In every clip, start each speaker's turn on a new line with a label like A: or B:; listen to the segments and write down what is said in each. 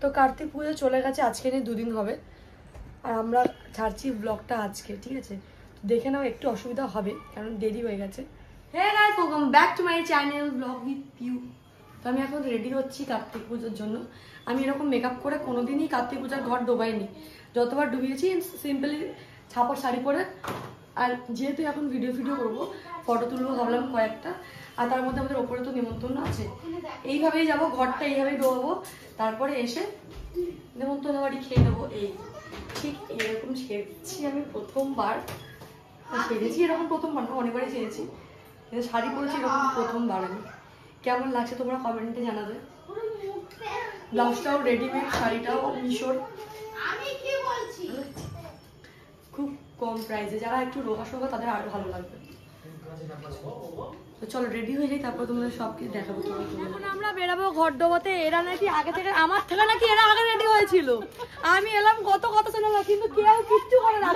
A: তো কার্তিক পুজো চলে গেছে, আজকে নিয়ে 2 দিন হবে, আর আমরা ছাড়ছি ব্লগটা আজকে, ঠিক আছে? দেখে নাও, একটু অসুবিধা হবে কারণ দেরি হয়ে গেছে। হ্যাঁ guys, welcome back to my channel blog with Piu. তো আমি এখন রেডি হচ্ছি কার্তিক পুজোর জন্য। আমি এরকম মেকআপ করে কোনোদিনই কার্তিক পূজার ঘর ডোবাইনি, যতবার ডুবিয়েছি সিম্পলি ছাপা শাড়ি পরে। আর যেহেতু এখন ভিডিও করবো, ফটো তুলবো ভাবলাম কয়েকটা, আর তার মধ্যে আমাদের ওপরে তো নিমন্ত্রণ আছে, এইভাবেই যাবো, ঘরটা এইভাবেই ডোবাবো, তারপরে এসে নিমন্ত্রণ বাড়ি খেয়ে নেবো। এই ঠিক এরকম সেরেছি আমি প্রথমবার, সেরেছি এরকম প্রথমবার না, অনেকবারই সেরেছি, কিন্তু শাড়ি পরেছি এরকম প্রথমবার। আমি কেমন লাগছে তোমরা কমেন্টে জানাবে। ব্লাউজটাও রেডিমেড, শাড়িটাও মিশোর, খুব কম প্রাইসে। যারা একটু রোগা সোগা তাদের আরো ভালো লাগবে। তো চলো রেডি হয়ে যাই, তারপর তোমাদের সব কিছু দেখাবো। এখন আমরা বেরাবো ঘর ডোবাতে। এরা নাকি আগে থেকে, আমার থেকে নাকি এরা আগে রেডি হয়েছিল। আমি এলাম কত শোনা, কিন্তু কেউ কিচ্ছু করে না।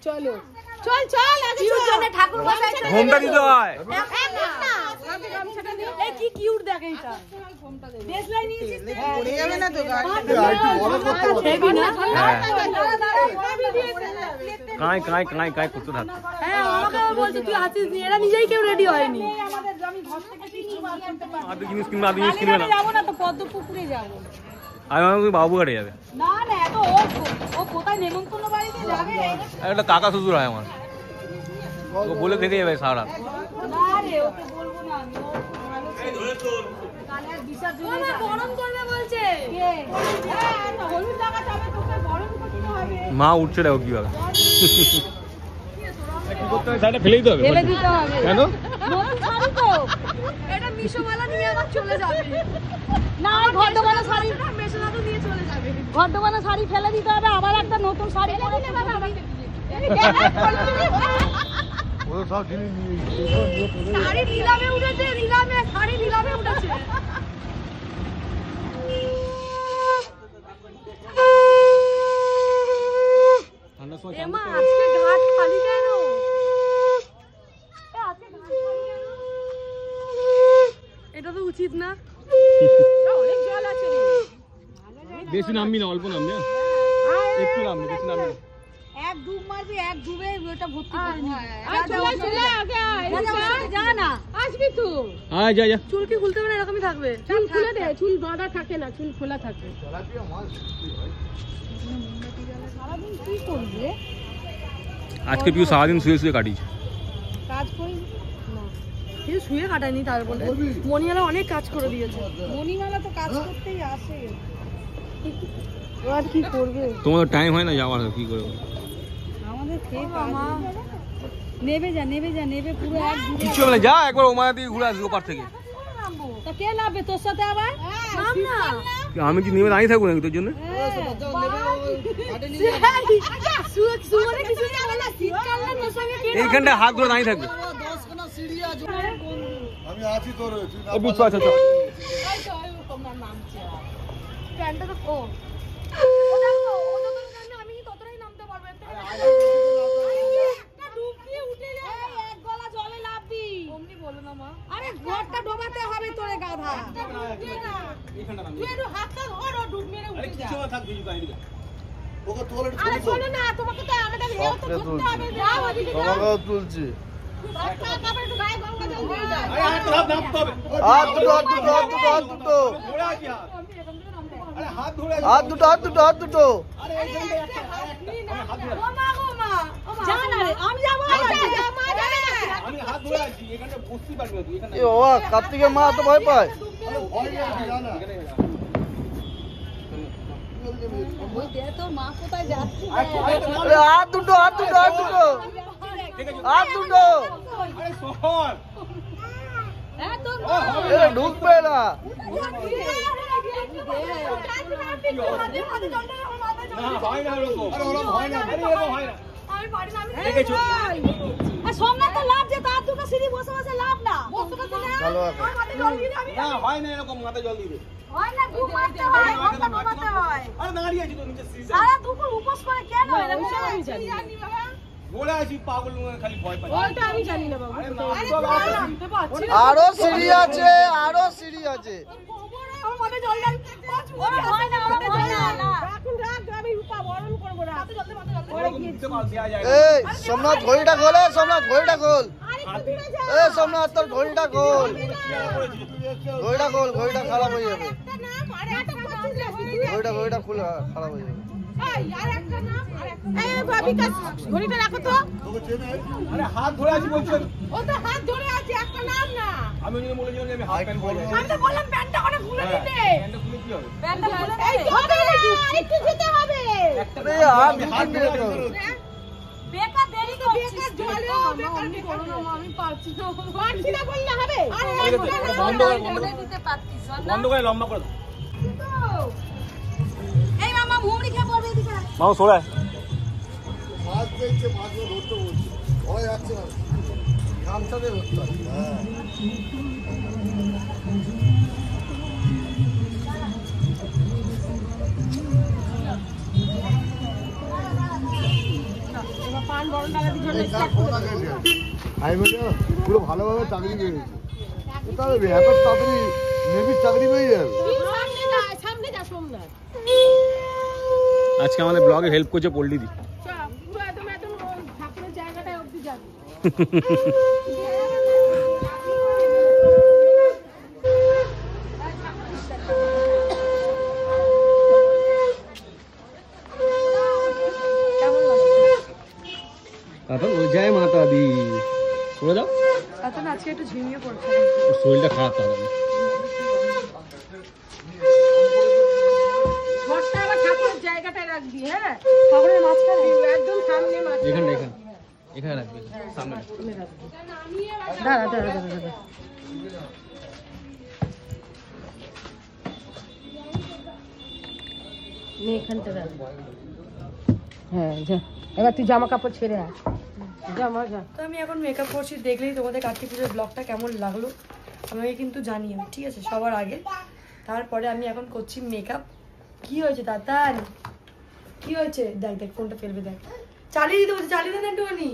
A: চলো চল চল, ঠাকুর ঘোমটা দিতে হয়। কি কিউট দেখ এইটা, দেশলাই নিয়েছিস পড়ে যাবে না তো গাড়ি, হেভি না? কাই করতে থাক। হ্যাঁ, আমাকে বলছে তুই আসিস নি, এরা নিজেই কেউ রেডি হয়নি। আমাদের আমি ঘর থেকে আদি জিনিস কিনবে না, যাব না তো পদ্ম পুকুরে যাব। আমি বাবুঘাটে যাবে না না, এত ও কোথায় নেমন্তন্ন বাড়িতে যাবে? একটা কাকা শ্বশুর হয় আমার, ও বলে থেকে যাবে সারা। না রে, ওকে বলবো না আমি, মা উঠছে দেখো কিভাবে। ফেলে দিতে হবে, কেন? ঘর দোকানে শাড়ি ফেলে দিতে হবে, আবার একটা নতুন শাড়ি শাড়ি নিলামে উঠেছে, শাড়ি নিলামে উঠেছে। আজকে ঘাট খালি কেন? এটা তো উচিত না। অনেক জল আছে রে, বেশি নামবি না, অল্প নামবি, একটু নামবি, বেশি নামবি। এক ডুব মারবি, এক ডুবে ওটা ভর্তি করে নিবি। চলে আগে যা না, আসবি তো। আয় যা যা। চুল কি খুলতে হবে না, এরকমই থাকবে? চুল খুলে দে, চুল বাঁধা থাকে না, চুল খোলা থাকে। সারাদিন কি করবে আজকে? তুই সারাদিন শুয়ে শুয়ে কাটিস, কাজ করি না, কেউ শুয়ে কাটায়নি। তারপরে মণিমালা অনেক কাজ করে দিয়েছে। মণিমালা তো কাজ করতেই আসে, আর কি করবে? তোমার টাইম হয় না যাওয়ার, কি করবে? আমাদের নেবে যা পুরো এক কিছু বলে যা, একবার ওমায়া দিয়ে ঘুরে আসবি ওপার থেকে। তো কে নামবে তোর সাথে আবার? আমি কি নেমে দাঁড়িয়ে থাকবো নাকি তোর জন্য? এইখানটা হাত ধরে দাঁড়িয়ে থাকবে। আমি আছি তোর, আরে ঘরটা ডোবাতে হবে তোরে গাধা। তুই একটু হাতটা ধর, ও ডুব মেরে উঠে যা। কিছু থাক দিবি বাইরে ওকে তোলে ছোট। আরে শোনো না, তোমাকে তো আমাদের হেও তো করতে হবে। যাও ওদিকে যাও, তোমাকেও তুলছি। হাতটা কাপড় একটু গায়ে গঙ্গা জল দিয়ে দাও। আরে হাত ধর, নামতে হবে। হাত দুটো ধরে আছি। আরে হাত ধরে, হাত দুটো। আরে এইখানে একটা হাত ধরে। ও মা যা না রে, আমি যাব না। আমি হাত ধরে আছি, এখানে বসতে পারবি না তুই। এখানে এ বাবা, কার্তিকের মা তো ভয় পায়। আরে ভয় না, জানা ওই দে তোর মা কোথায় যাচ্ছে? আরে হাত দুটো। আরে সোহর, হ্যাঁ তোর এ ঢুকবে না। না হয় না এরকম, আরে ওরকম হয় না, আরে এরকম হয় না। আমি পারি না, আমি দেখেছো। আর সোমনাথ তো লাভ যে তার দুটো সিঁড়ি বসে লাভ না, বসতে চলে মাথায় জল দিয়ে আমি। না হয় না এরকম, মাথায় জল দিবে হয় না, ঘুম মারতে হয়, ঘুমটা ডোবাতে হয়। আরে দাঁড়িয়ে আছি তো নিচে সিজা, সারা দুপুর উপোস করে কেন? এরকম আমি জানি বাবা, বলে আছি পাগল খালি ভয় পায়। ওইটা আমি জানি না বাবা। আরে
B: আরো সিঁড়ি আছে, আরো সিঁড়ি আছে। এই সোমনাথ ঘড়িটা খোলে, সোমনাথ ঘড়িটা খোল। এই সোমনাথ তোর ঘড়িটা খোল, ঘড়িটা খোল, ঘড়িটা খারাপ হয়ে যাবে। ঘড়িটা খুলে খারাপ হয়ে যাবে।
C: ঘড়িটা রাখো তো। আরে হাত ধরে আছি বলছেন। ও তো হাত ধরে আছে, একটা নাম না। আমি ওই বলে যে আমি হাত প্যান্ট পরবো। আমি তো বললাম প্যান্টটা করে খুলে দিতে। প্যান্টটা খুলে কি হবে? প্যান্টটা খুলে দিতে। একটু যেতে হবে।
B: আরে হাত ধরে তো।
C: বেকার দেরি তো বেকার জলে বেকার করো না, আমি পারছি না। পারছি না বললে হবে। আরে বন্ধ করে দিতে পারছিস না। বন্ধ করে লম্বা করে দাও। এই মামা মুড়ি খেয়ে পড়বে এদিকে। মাও সরায়।
B: মাছ দেখছে, মাছ ধরতে বলছে। ওই যাচ্ছে না। গামছা দিয়ে ধরতে হবে। হ্যাঁ।
C: পান বড় টাকা দিয়ে জন্য স্টার্ট করে
B: আমি বলি পুরো ভালোভাবে চাকরি পেয়েছে। তাহলে এত তাড়াতাড়ি নেভির চাকরি পেয়ে যাবে।
C: সামনে যা সোমনাথ।
D: আজকে আমাদের ব্লগে হেল্প করছে পল্লী দি।
C: পুরো একদম ঠাকুরের জায়গাটায় অবধি যাবে।
D: তারপর ওই যায় মাতা দি করে দাও।
A: এখন আজকে একটু ঝিমিয়ে পড়ছে,
D: ওর শরীরটা খারাপ তাহলে।
C: ঘরটা আবার ঠাকুরের জায়গাটায় রাখবি, হ্যাঁ
A: ঠাকুরের মাঝখানে
C: একদম সামনে
D: এখানে এখানে রাখবি সামনে।
A: দাঁড়া দাঁড়া দাঁড়া দাঁড়া।
C: এখানটা রাখবো। হ্যাঁ যা, এবার তুই জামা কাপড় ছেড়ে আয়। জামা যা।
A: তো আমি এখন মেকআপ করছি, দেখলেই তোমাদের কার্তিক পুজোর ব্লগটা কেমন লাগলো আমাকে কিন্তু জানিও, ঠিক আছে, সবার আগে। তারপরে আমি এখন করছি মেকআপ। কি হয়েছে তাতান, কি হয়েছে? দেখ দেখ ফোনটা ফেলবে, দেখ চালিয়ে দিতে বলছে, চালিয়ে দেন একটুখানি।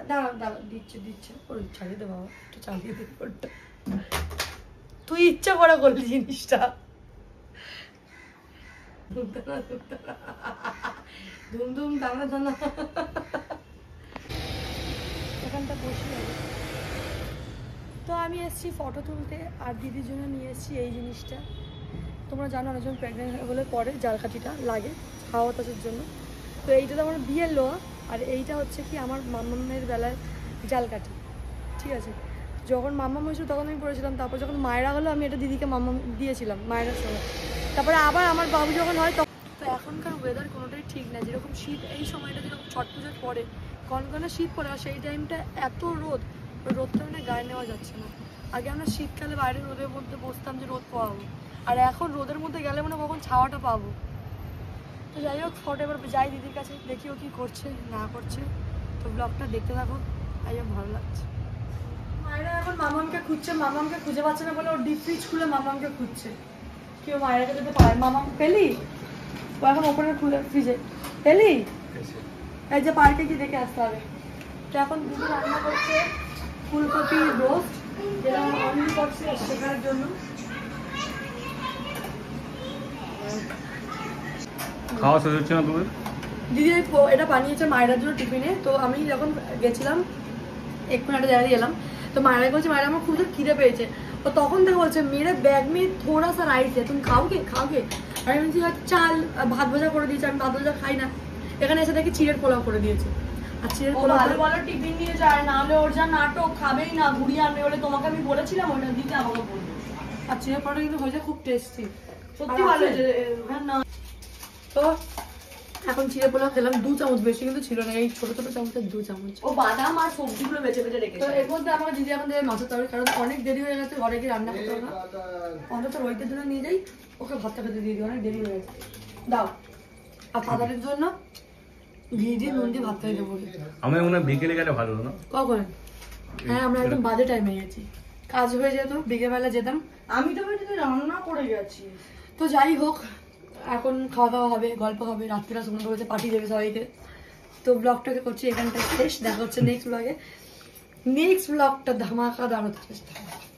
A: দাঁড়া দাঁড়া, দিচ্ছে দিচ্ছে, ওর চালিয়ে দে বাবা, একটু চালিয়ে দে ফোনটা। তুই ইচ্ছা করে করলি জিনিসটা। ধুম ধুম দানা দানা। এখানটা বসি আছে। তো আমি এসেছি ফটো তুলতে, আর দিদির জন্য নিয়ে এসেছি এই জিনিসটা। তোমরা জানো অনেকজন প্রেগনেন্ট হলে পরে জালকাঠিটা লাগে হাওয়া বাতাসের জন্য। তো এইটা তো আমার বিয়ের লোয়া, আর এইটা হচ্ছে কি আমার মাম্মামের বেলায় জালকাঠি, ঠিক আছে। যখন মাম্মাম হয়েছিল তখন আমি পড়েছিলাম, তারপর যখন মায়েরা হলো আমি এটা দিদিকে মাম্মাম দিয়েছিলাম মায়েরার সময়। তারপরে আবার আমার বাবু যখন হয় তখন। তো এখনকার ওয়েদার কোনোটাই ঠিক না, যেরকম শীত এই সময়টা যেরকম ছট পুজোর পরে কনকনে শীত পড়ে, আর সেই টাইমটা এত রোদ, ওই রোদটা মানে গায়ে নেওয়া যাচ্ছে না। আগে আমরা শীতকালে বাইরে রোদের মধ্যে বসতাম যে রোদ পাবো, আর এখন রোদের মধ্যে গেলে মানে কখন ছাওয়াটা পাবো। তো যাই হোক, ফটো এবার যাই দিদির কাছে, দেখি ও কী করছে না করছে। তো ব্লগটা দেখতে থাকো, তাই ভালো লাগছে। মায়েরা এখন মামামকে খুঁজছে, মামামকে খুঁজে পাচ্ছে না বলে ওর ডিপ ফ্রিজ খুলে মামামকে খুঁজছে। কেউ মায়েরা যেতে পারে, মামাম পেলি? ও এখন ওপরে খুলে ফ্রিজে পেলি? এই যে পার্কে গিয়ে দেখে আসতে হবে। তো এখন দিদি রান্না করছে ফুলকপি রোস্ট, যেটা অনলি করছে শেখার জন্য।
D: খাওয়া শেষ হচ্ছে না তোমার?
A: দিদি এটা বানিয়েছে মায়েরার জন্য টিফিনে। তো আমি যখন গেছিলাম এক্ষুনি একটা জায়গায় গেলাম, তো মায়েরা বলছে মায়েরা আমার খুব খিদে পেয়েছে। তো তখন থেকে বলছে মেরে ব্যাগ মে থোড়া সা রাইস है तुम खाओगे खाओगे? আমি বলছি চাল ভাত ভাজা করে দিয়েছে, আমি ভাত ভাজা খাই না। এখানে এসে দেখি চিড়ের পোলাও করে দিয়েছে, আর চিড়ের পোলাও ভালো ভালো টিফিন নিয়ে যায়, না হলে ওর যা নাটক, খাবেই না, ঘুরিয়ে আনবে বলে তোমাকে আমি বলেছিলাম ওইটা দিতে, আমাকে বলবো। আর চিড়ের পোলাওটা কিন্তু হয়েছে খুব টেস্টি, সত্যি ভালো হয়েছে। তো এখন চিড়ে পোলাও খেলাম 2 চামচ, বেশি কিন্তু ছিল না, এই ছোট ছোট চামচের 2 চামচ। ও বাদাম আর সবজিগুলো বেছে বেছে রেখেছে। তো এর মধ্যে আমার দিদি এখন দেবে মাছের তরকারি, কারণ অনেক দেরি হয়ে গেছে, ঘরে গিয়ে রান্না করতে হবে না, অন্তত রোহিতের জন্য নিয়ে যাই, ওকে ভাতটা খেতে দিয়ে দিই, অনেক দেরি হয়ে গেছে। দাও। আর ফাদারের জন্য ঘি দিয়ে নুন দিয়ে ভাত খাই দেবো।
D: আমি মনে হয় বিকেলে গেলে ভালো হতো না?
A: কখন? হ্যাঁ, আমরা একদম বাজে টাইমে গেছি, কাজ হয়ে যেত, বিকেলবেলা যেতাম। আমি তো রান্না করে গেছি। তো যাই হোক, এখন খাওয়া দাওয়া হবে, গল্প হবে, রাত্রিরা সুন্দর হয়েছে, পাঠিয়ে দেবে সবাইকে। তো ব্লগটাকে করছি এখানটায় শেষ, দেখা হচ্ছে নেক্সট ব্লগে। নেক্সট ব্লগটা ধামাকাদার হতে চেষ্টা করবো।